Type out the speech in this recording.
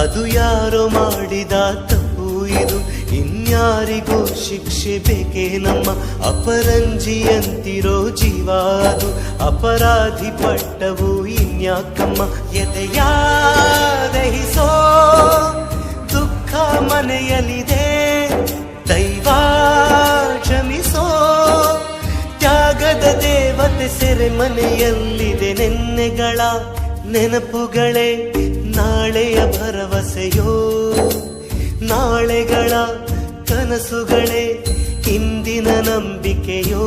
ಅದು ಯಾರೋ ಮಾಡಿದ ತಪ್ಪು ಇದು, ಇನ್ಯಾರಿಗೂ ಶಿಕ್ಷೆ ಬೇಕೇ ನಮ್ಮ. ಅಪರಂಜಿಯಂತಿರೋ ಜೀವ ಅದು, ಅಪರಾಧಿ ಪಟ್ಟವು ಇನ್ಯಾಕಮ್ಮ. ಎದೆಯ ದಹಿಸೋ ದುಃಖ ಮನೆಯಲ್ಲಿದೆ, ದೈವ ಕ್ಷಮಿಸೋ ತ್ಯಾಗದ ದೇವತೆ ಸೆರೆಮನೆಯಲ್ಲಿದೆ. ನೆನ್ನೆಗಳ ನೆನಪುಗಳೇ ನಾಳೆಯ ಭರವಸೆಯೋ, ನಾಳೆಗಳ ಕನಸುಗಳೇ ಇಂದಿನ ನಂಬಿಕೆಯೋ.